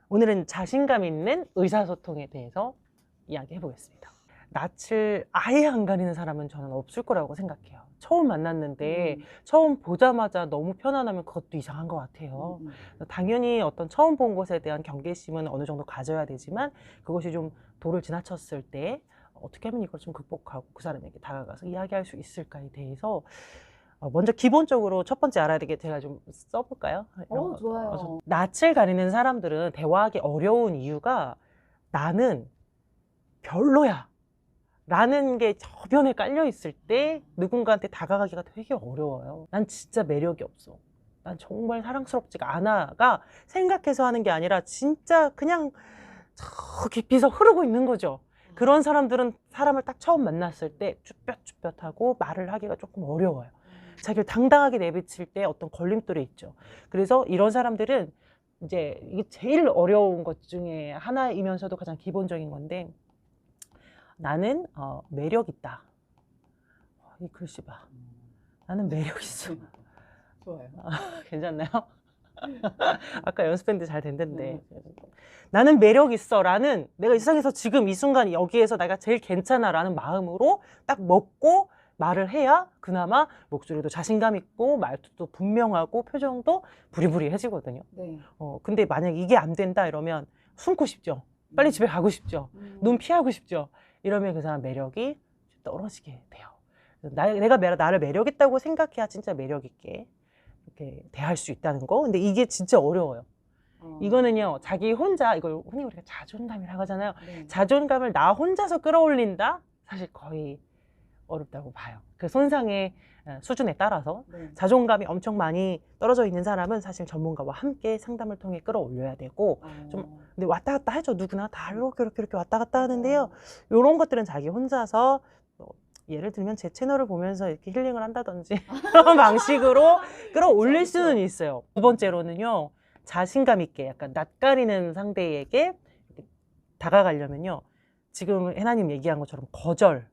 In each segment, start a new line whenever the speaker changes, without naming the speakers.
오늘은 자신감 있는 의사소통에 대해서 이야기해 보겠습니다. 낯을 아예 안 가리는 사람은 저는 없을 거라고 생각해요. 처음 만났는데 처음 보자마자 너무 편안하면 그것도 이상한 것 같아요. 당연히 어떤 처음 본 것에 대한 경계심은 어느 정도 가져야 되지만 그것이 좀 도를 지나쳤을 때 어떻게 하면 이걸 좀 극복하고 그 사람에게 다가가서 이야기할 수 있을까에 대해서 먼저 기본적으로 첫 번째 알아야 되게 제가 좀 써볼까요?
좋아요.
낯을 가리는 사람들은 대화하기 어려운 이유가 나는 별로야 라는 게 저변에 깔려 있을 때 누군가한테 다가가기가 되게 어려워요. 난 진짜 매력이 없어. 난 정말 사랑스럽지가 않아가 생각해서 하는 게 아니라 진짜 그냥 저 깊이서 흐르고 있는 거죠. 그런 사람들은 사람을 딱 처음 만났을 때 쭈뼛쭈뼛하고 말을 하기가 조금 어려워요. 자기를 당당하게 내비칠 때 어떤 걸림돌이 있죠. 그래서 이런 사람들은 이제 이게 제일 어려운 것 중에 하나이면서도 가장 기본적인 건데 나는 매력 있다. 이 글씨 봐. 나는 매력 있어.
좋아요.
괜찮나요? 아까 연습했는데 잘 됐는데. 나는 매력 있어 라는 내가 이 세상에서 지금 이 순간 여기에서 내가 제일 괜찮아 라는 마음으로 딱 먹고 말을 해야 그나마 목소리도 자신감 있고 말투도 분명하고 표정도 부리부리해지거든요.
네.
근데 만약 이게 안 된다 이러면 숨고 싶죠. 빨리 집에 가고 싶죠. 눈 피하고 싶죠. 이러면 그 사람 매력이 떨어지게 돼요. 내가 나를 매력 있다고 생각해야 진짜 매력 있게 이렇게 대할 수 있다는 거. 근데 이게 진짜 어려워요. 이거는요, 자기 혼자, 이걸 흔히 우리가 자존감이라고 하잖아요.
네.
자존감을 나 혼자서 끌어올린다? 사실 거의 어렵다고 봐요. 그 손상의 수준에 따라서
네.
자존감이 엄청 많이 떨어져 있는 사람은 사실 전문가와 함께 상담을 통해 끌어올려야 되고 좀 근데 왔다 갔다 하죠. 누구나 다 이렇게 왔다 갔다 하는데요. 이런 것들은 자기 혼자서 예를 들면 제 채널을 보면서 이렇게 힐링을 한다든지 그런 방식으로 끌어올릴 수는 있어요. 두 번째로는요. 자신감 있게 약간 낯가리는 상대에게 다가가려면요. 지금 해나님 얘기한 것처럼 거절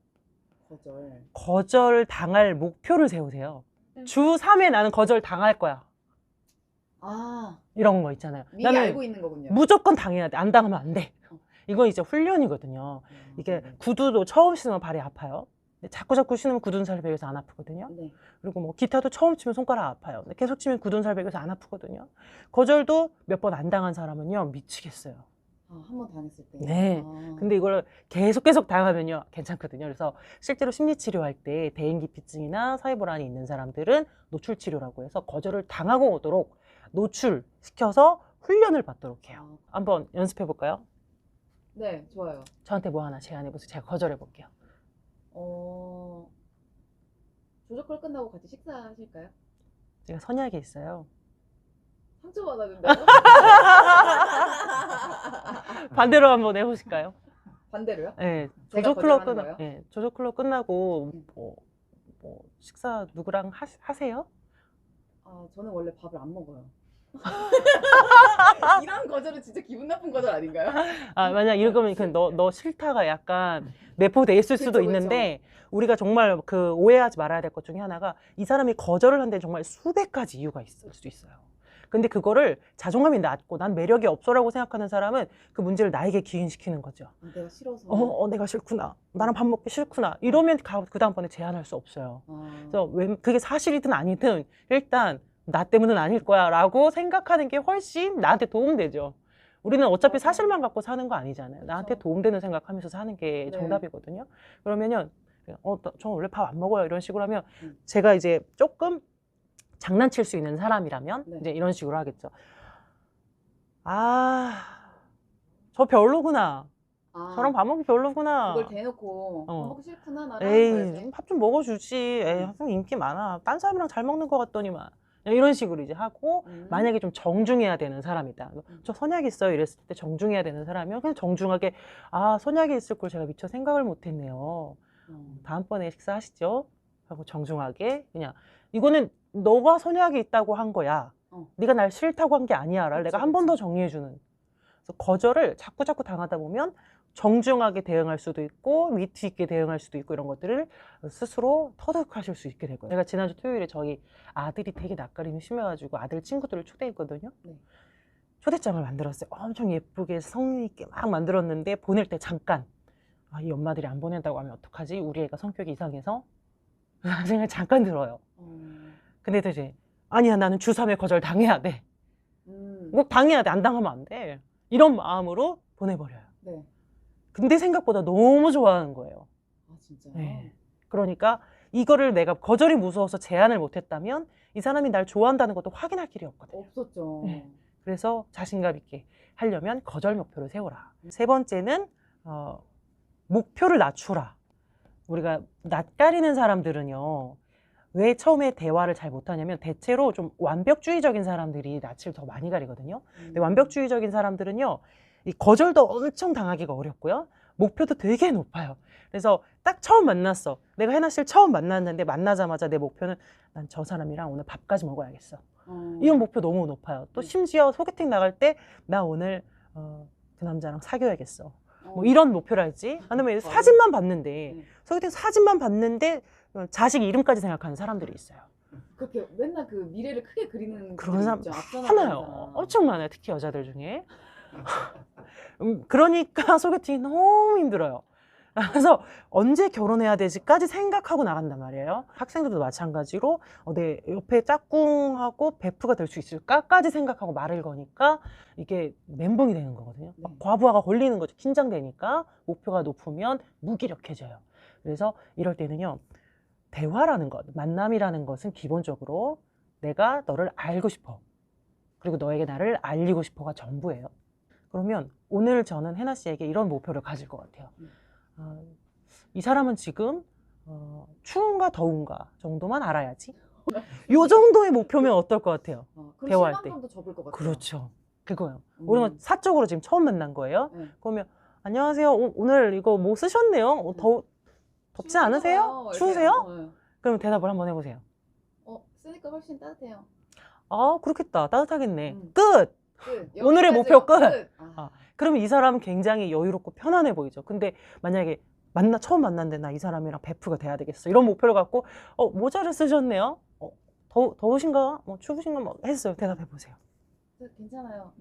당할 목표를 세우세요. 주 3회 나는 거절 당할 거야. 이런 거 있잖아요.
미리
나는
알고 있는 거군요.
무조건 당해야 돼. 안 당하면 안 돼. 이건 이제 훈련이거든요. 이게 구두도 처음 신으면 발이 아파요. 자꾸 신으면 굳은 살 베겨서 안 아프거든요.
네.
그리고 뭐 기타도 처음 치면 손가락 아파요. 근데 계속 치면 굳은 살 베겨서 안 아프거든요. 거절도 몇 번 안 당한 사람은요 미치겠어요.
한 번 당했을 때.
네. 근데 이걸 계속 당하면요 괜찮거든요. 그래서 실제로 심리치료할 때 대인기피증이나 사회불안이 있는 사람들은 노출치료라고 해서 거절을 당하고 오도록 노출시켜서 훈련을 받도록 해요. 한번 연습해 볼까요?
네, 좋아요.
저한테 뭐 하나 제안해 보세요. 제가 거절해 볼게요.
조조콜 끝나고 같이 식사하실까요?
제가 선약이 있어요.
상처받았는데요?
반대로 한번 해보실까요?
반대로요?
네,
제가 거절하는 거예요?
네, 조조클럽 끝나고 뭐 식사 누구랑 하세요?
저는 원래 밥을 안 먹어요. 이런 거절은 진짜 기분 나쁜 거절 아닌가요?
만약 이러면 너 싫다가 약간 내포돼 있을 수도 있는데 우리가 정말 그 오해하지 말아야 될 것 중에 하나가 이 사람이 거절을 한 데는 정말 수백 가지 이유가 있을 수 있어요. 근데 그거를 자존감이 낮고 난 매력이 없어라고 생각하는 사람은 그 문제를 나에게 기인시키는 거죠.
내가 싫어서.
내가 싫구나. 나랑 밥 먹기 싫구나. 이러면 그 다음번에 제안할 수 없어요. 그래서 그게 사실이든 아니든 일단 나 때문은 아닐 거야 라고 생각하는 게 훨씬 나한테 도움되죠. 우리는 어차피 사실만 갖고 사는 거 아니잖아요. 나한테 도움되는 생각하면서 사는 게 정답이거든요. 그러면요, 저 원래 밥 안 먹어요. 이런 식으로 하면 제가 이제 조금 장난칠 수 있는 사람이라면 이제 이런 식으로 하겠죠. 저 별로구나. 저랑 밥 먹기 별로구나.
그걸 대놓고 밥 먹기 싫구나 나랑
에이, 밥 좀 먹어주지. 에이, 좀 인기 많아. 딴 사람이랑 잘 먹는 것 같더니만. 이런 식으로 이제 하고 만약에 좀 정중해야 되는 사람이다. 저 선약이 있어요. 이랬을 때 정중해야 되는 사람이면 그냥 정중하게 선약이 있을 걸 제가 미처 생각을 못했네요. 다음번에 식사하시죠. 하고 정중하게 그냥 이거는 너가 선약이 있다고 한 거야. 네가 날 싫다고 한 게 아니야. 를 내가 한 번 더 정리해주는. 그래서 거절을 자꾸 당하다 보면 정중하게 대응할 수도 있고 위트 있게 대응할 수도 있고 이런 것들을 스스로 터득하실 수 있게 되고요. 제가 지난주 토요일에 저희 아들이 되게 낯가림이 심해가지고 아들 친구들을 초대했거든요. 초대장을 만들었어요. 엄청 예쁘게 성의 있게 막 만들었는데 보낼 때 잠깐 이 엄마들이 안 보낸다고 하면 어떡하지? 우리 애가 성격이 이상해서? 라는 생각이 잠깐 들어요. 근데 또 이제 아니야, 나는 주3회 거절 당해야 돼. 꼭 당해야 돼. 안 당하면 안 돼. 이런 마음으로 보내버려요.
네.
근데 생각보다 너무 좋아하는 거예요.
아 진짜요?
네. 그러니까 이거를 내가 거절이 무서워서 제안을 못했다면 이 사람이 날 좋아한다는 것도 확인할 길이 없거든요.
없었죠.
네. 그래서 자신감 있게 하려면 거절 목표를 세워라. 세 번째는 목표를 낮추라. 우리가 낯가리는 사람들은요, 왜 처음에 대화를 잘 못하냐면 대체로 좀 완벽주의적인 사람들이 낯을 더 많이 가리거든요. 근데 완벽주의적인 사람들은요, 이 거절도 엄청 당하기가 어렵고요, 목표도 되게 높아요. 그래서 딱 처음 만났어. 내가 해나 씨를 처음 만났는데 만나자마자 내 목표는 난 저 사람이랑 오늘 밥까지 먹어야겠어. 이런 목표 너무 높아요. 또 심지어 소개팅 나갈 때 나 오늘 그 남자랑 사귀어야겠어. 뭐 이런 목표랄지, 아니면 사진만 봤는데 소개팅 사진만 봤는데 자식 이름까지 생각하는 사람들이 있어요.
그렇게 맨날 그 미래를 크게 그리는
그런 사람
있죠.
많아요. 엄청 많아요. 특히 여자들 중에. 그러니까 소개팅이 너무 힘들어요. 그래서 언제 결혼해야 되지까지 생각하고 나간단 말이에요. 학생들도 마찬가지로 내 옆에 짝꿍하고 베프가 될 수 있을까까지 생각하고 말을 거니까 이게 멘붕이 되는 거거든요. 막 과부하가 걸리는 거죠. 긴장되니까. 목표가 높으면 무기력해져요. 그래서 이럴 때는요, 대화라는 것, 만남이라는 것은 기본적으로 내가 너를 알고 싶어, 그리고 너에게 나를 알리고 싶어가 전부예요. 그러면 오늘 저는 해나 씨에게 이런 목표를 가질 것 같아요. 이 사람은 지금 추운가 더운가 정도만 알아야지. 요 정도의 목표면 어떨 것 같아요?
그럼
대화할 때.
실망감도 접을 것 같아요.
그렇죠. 그거요. 우리는 사적으로 지금 처음 만난 거예요.
네.
그러면 안녕하세요. 오늘 이거 뭐 쓰셨네요. 덥지 않으세요? 추우세요?
네.
그럼 대답을 한번 해보세요.
쓰니까 훨씬 따뜻해요.
그렇겠다. 따뜻하겠네. 끝!
끝.
오늘의
여기까지요.
목표 끝!
끝.
그러면 이 사람은 굉장히 여유롭고 편안해 보이죠. 근데 만약에 처음 만났는데 나 이 사람이랑 베프가 돼야 되겠어, 이런 목표를 갖고 모자를 쓰셨네요. 더우신가? 추우신가? 뭐 했어요. 대답해 보세요.
괜찮아요.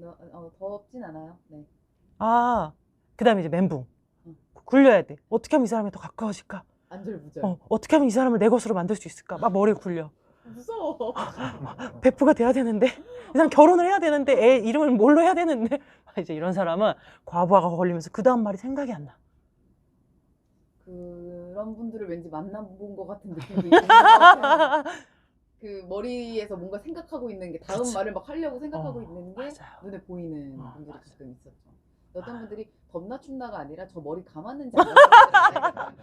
덥진 않아요. 네.
그 다음에 이제 멘붕. 굴려야 돼. 어떻게 하면 이 사람이 더 가까워질까?
안절부절.
어떻게 하면 이 사람을 내 것으로 만들 수 있을까? 막 머리 굴려.
무서워.
베프가 돼야 되는데, 이 사람 결혼을 해야 되는데, 애 이름을 뭘로 해야 되는데, 이제 이런 사람은 과부하가 걸리면서 그 다음 말이 생각이 안 나.
그런 분들을 왠지 만나본 것 같은 느낌도 있는 것 같아요. 그 머리에서 뭔가 생각하고 있는 게 다음
그치.
말을 막 하려고 생각하고 있는 게
맞아요.
눈에 보이는 분들이
맞아요.
가끔 있었죠. 어떤 분들이 덥나 춥나가 아니라 저 머리 감았는지 안 감았는지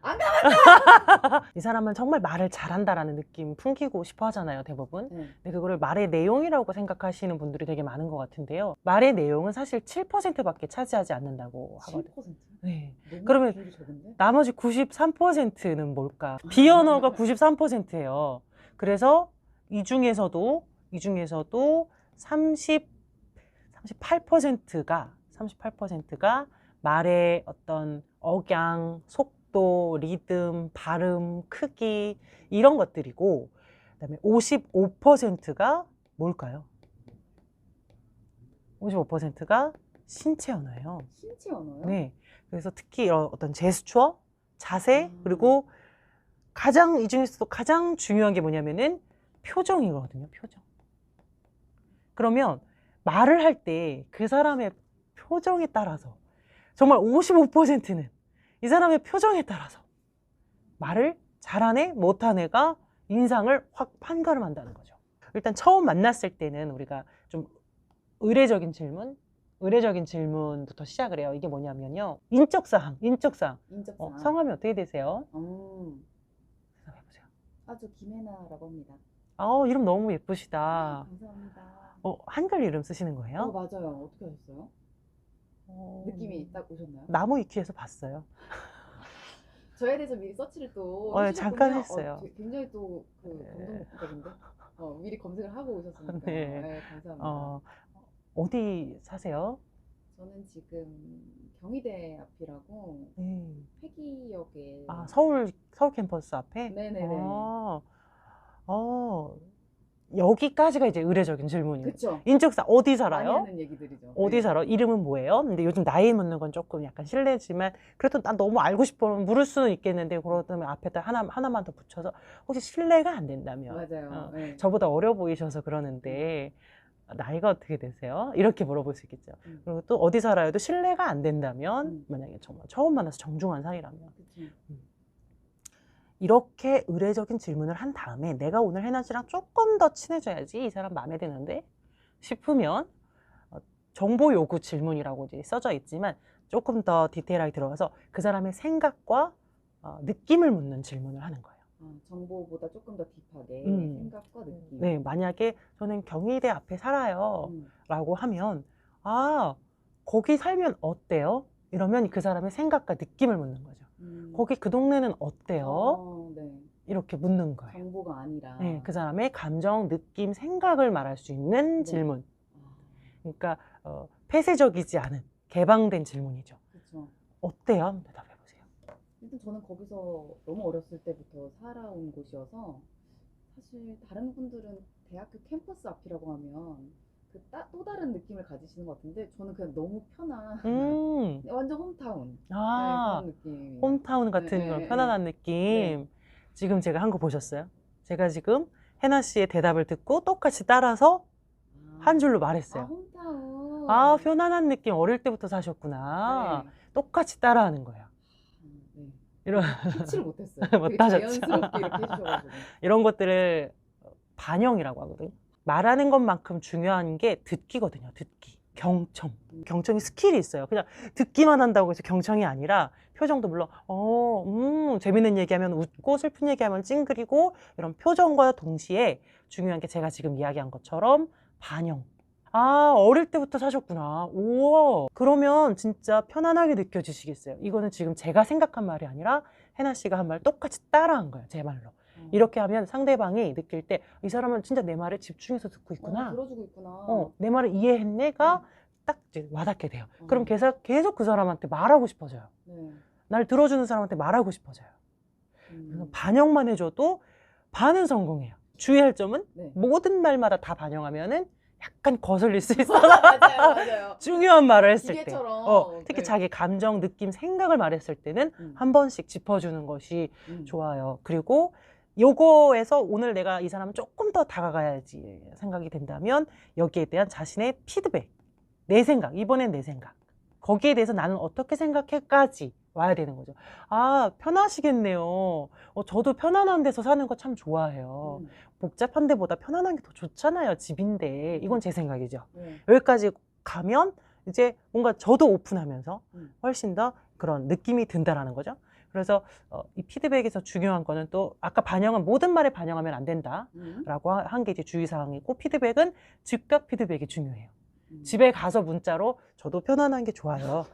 안 감았다!
이 사람은 정말 말을 잘한다라는 느낌 풍기고 싶어 하잖아요, 대부분.
네.
근데 그거를 말의 내용이라고 생각하시는 분들이 되게 많은 것 같은데요. 말의 내용은 사실 7%밖에 차지하지 않는다고 하거든요.
7%?
네.
너무
그러면
비율이 적은데?
나머지 93%는 뭘까? 비언어가 93%예요. 그래서 이 중에서도 38%가 말의 어떤 억양, 속도, 리듬, 발음, 크기 이런 것들이고, 그다음에 55%가 뭘까요? 55%가 신체 언어예요.
신체 언어요?
네. 그래서 특히 이런 어떤 제스처, 자세, 그리고 이 중에서도 가장 중요한 게 뭐냐면은 표정이거든요. 표정. 그러면 말을 할 때 그 사람의 표정에 따라서, 정말 55%는 이 사람의 표정에 따라서 말을 잘하네, 못하네가 인상을 확 판가름한다는 거죠. 일단 처음 만났을 때는 우리가 좀 의례적인 질문부터 시작을 해요. 이게 뭐냐면요, 인적사항. 성함이 어떻게 되세요? 대답해보세요.
저 김혜나라고 합니다.
이름 너무 예쁘시다.
감사합니다.
한글 이름 쓰시는 거예요?
맞아요. 어떻게 하셨어요? 느낌이 딱 오셨나요?
나무 위키에서 봤어요.
저에 대해서 미리 서치를 또
잠깐
하시셨군요.
했어요.
굉장히 또 감동적인데? 미리 검색을 하고 오셨으니까.
네.
네, 감사합니다.
어디 사세요?
저는 지금 경희대 앞이라고 폐기역에
서울 캠퍼스 앞에?
네네네.
여기까지가 이제 의례적인 질문이에요.
그쵸.
인적사 어디
많이
살아요?
하는 얘기들이죠.
어디
네.
살아? 이름은 뭐예요? 근데 요즘 나이 묻는 건 조금 약간 실례지만 그래도 난 너무 알고 싶어 물을 수는 있겠는데 그러면 앞에다 하나만 더 붙여서 혹시 실례가 안 된다면
맞아요. 네.
저보다 어려 보이셔서 그러는데 나이가 어떻게 되세요? 이렇게 물어볼 수 있겠죠. 그리고 또 어디 살아요도 실례가 안 된다면 만약에 정말 처음 만나서 정중한 사이라면
그쵸.
이렇게 의례적인 질문을 한 다음에 내가 오늘 해나 씨랑 조금 더 친해져야지 이 사람 마음에 드는데 싶으면 정보 요구 질문이라고 이제 써져 있지만 조금 더 디테일하게 들어가서 그 사람의 생각과 느낌을 묻는 질문을 하는 거예요.
정보보다 조금 더 딥하게 생각과 느낌.
네, 만약에 저는 경희대 앞에 살아요 라고 하면 거기 살면 어때요? 이러면 그 사람의 생각과 느낌을 묻는 거죠. 거기 그 동네는 어때요?
네.
이렇게 묻는 거예요.
정보가 아니라.
네, 그 사람의 감정, 느낌, 생각을 말할 수 있는
네.
질문. 그러니까 폐쇄적이지 않은 개방된 질문이죠.
그렇죠.
어때요? 한번 대답해 보세요.
일단 저는 거기서 너무 어렸을 때부터 살아온 곳이어서 사실 다른 분들은 대학교 캠퍼스 앞이라고 하면 또 다른 느낌을 가지시는 것 같은데 저는 그냥 너무 편한 완전 홈타운 그런 느낌.
홈타운 같은 그런 편안한 느낌.
네.
지금 제가 한 거 보셨어요? 제가 지금 해나 씨의 대답을 듣고 똑같이 따라서 한 줄로 말했어요.
홈타운.
편안한 느낌 어릴 때부터 사셨구나.
네.
똑같이 따라하는 거예요.
네.
이런
피치를 못했어요.
못
되게
하셨죠.
자연스럽게 이렇게 해주셔가지고.
이런 것들을 반영이라고 하거든요. 말하는 것만큼 중요한 게 듣기거든요. 듣기. 경청. 경청이 스킬이 있어요. 그냥 듣기만 한다고 해서 경청이 아니라 표정도 물론 재밌는 얘기하면 웃고 슬픈 얘기하면 찡그리고 이런 표정과 동시에 중요한 게 제가 지금 이야기한 것처럼 반영. 어릴 때부터 사셨구나. 우와. 그러면 진짜 편안하게 느껴지시겠어요. 이거는 지금 제가 생각한 말이 아니라 해나 씨가 한 말 똑같이 따라한 거예요. 제 말로. 이렇게 하면 상대방이 느낄 때 이 사람은 진짜 내 말에 집중해서 듣고 있구나.
들어주고 있구나.
내 말을 이해했네가 딱 이제 와닿게 돼요. 그럼 계속 그 사람한테 말하고 싶어져요. 날 들어주는 사람한테 말하고 싶어져요. 그래서 반영만 해줘도 반은 성공해요. 주의할 점은 모든 말마다 다 반영하면은 약간 거슬릴 수 있어요.
맞아요.
중요한 말을 했을 때.
기계처럼.
특히 자기 감정, 느낌, 생각을 말했을 때는 한 번씩 짚어주는 것이 좋아요. 그리고 요거에서 오늘 내가 이 사람은 조금 더 다가가야지 생각이 된다면 여기에 대한 자신의 피드백, 내 생각, 이번엔 내 생각. 거기에 대해서 나는 어떻게 생각해까지 와야 되는 거죠. 편하시겠네요. 저도 편안한 데서 사는 거 참 좋아해요. 복잡한 데보다 편안한 게 더 좋잖아요. 집인데. 이건 제 생각이죠. 여기까지 가면 이제 뭔가 저도 오픈하면서 훨씬 더 그런 느낌이 든다라는 거죠. 그래서 이 피드백에서 중요한 거는 또 아까 반영은 모든 말에 반영하면 안 된다라고 한 게 이제 주의사항이고 피드백은 즉각 피드백이 중요해요. 집에 가서 문자로 저도 편안한 게 좋아요.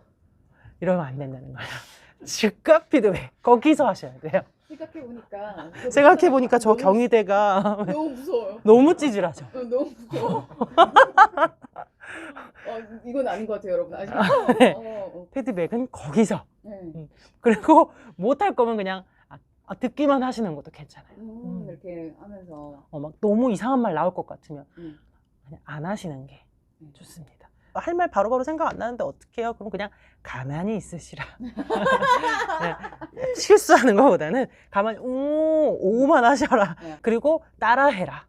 이러면 안 된다는 거예요. 즉각 피드백. 거기서 하셔야 돼요. 생각해보니까 저 경희대가
너무 무서워요.
너무 찌질하죠.
너무 무서워. 이건 아닌 것 같아요, 여러분. 아시죠?
피드백은 거기서. 그리고 못할 거면 그냥 듣기만 하시는 것도 괜찮아요.
이렇게 하면서
막 너무 이상한 말 나올 것 같으면 그냥 안 하시는 게 좋습니다. 할 말 바로바로 생각 안 나는데 어떻게 해요? 그럼 그냥 가만히 있으시라. 실수하는 것보다는 가만히 오만 하셔라. 그리고 따라해라.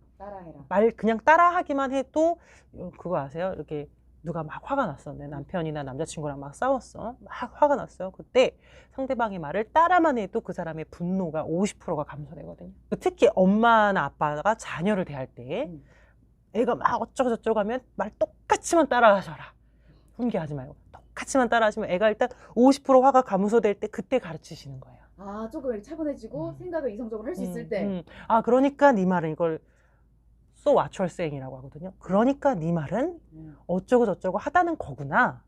말 그냥 따라하기만 해도 그거 아세요? 이렇게 누가 막 화가 났어. 내 남편이나 남자친구랑 막 싸웠어. 막 화가 났어요. 그때 상대방의 말을 따라만 해도 그 사람의 분노가 50%가 감소되거든요. 특히 엄마나 아빠가 자녀를 대할 때 애가 막 어쩌고 저쩌고 하면 말 똑같이만 따라하셔라. 훈계하지 말고 똑같이만 따라하시면 애가 일단 50% 화가 감소될 때 그때 가르치시는 거예요.
조금 이렇게 차분해지고 생각을 이성적으로 할 수 있을 때.
그러니까 네 말은 이걸 so what you're saying이라고 하거든요. 그러니까 네 말은 어쩌고 저쩌고 하다는 거구나.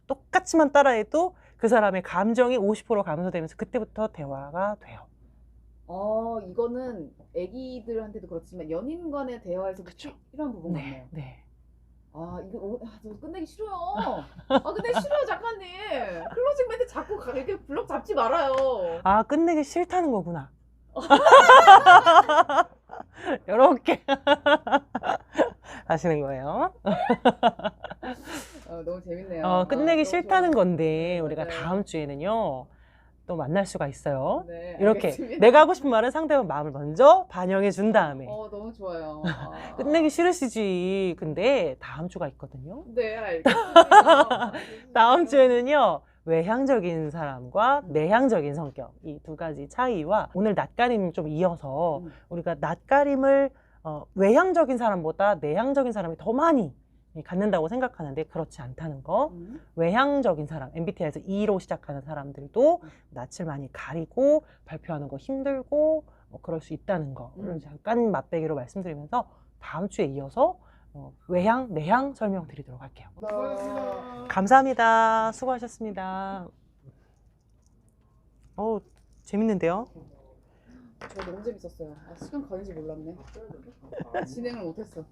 똑같이만 따라해도 그 사람의 감정이 50% 감소되면서 그때부터 대화가 돼요.
이거는 애기들한테도 그렇지만 연인 간의 대화에서도 필요한 부분 같네요. 이거 저 끝내기 싫어요. 끝내기 싫어요, 작가님. 클로징 멘트 자꾸 이렇게 블럭 잡지 말아요.
끝내기 싫다는 거구나. 이렇게 하시는 거예요.
너무 재밌네요.
끝내기
너무
싫다는
좋아요.
건데 우리가
맞아요.
다음 주에는요 또 만날 수가 있어요.
네,
이렇게
알겠습니다.
내가 하고 싶은 말은 상대방 마음을 먼저 반영해 준 다음에
너무 좋아요.
끝내기 싫으시지. 근데 다음 주가 있거든요.
네, 알겠습니다.
다음 주에는요 외향적인 사람과 내향적인 성격 이 두 가지 차이와 오늘 낯가림 좀 이어서 우리가 낯가림을 외향적인 사람보다 내향적인 사람이 더 많이 갖는다고 생각하는데 그렇지 않다는 거. 외향적인 사람, MBTI에서 E로 시작하는 사람들도 낯을 많이 가리고 발표하는 거 힘들고 그럴 수 있다는 거를 잠깐 맛배기로 말씀드리면서 다음 주에 이어서 외향, 내향 설명드리도록 할게요. 감사합니다. 수고하셨습니다. 재밌는데요?
저 너무 재밌었어요. 시간 가는지 몰랐네. 진행을 못했어.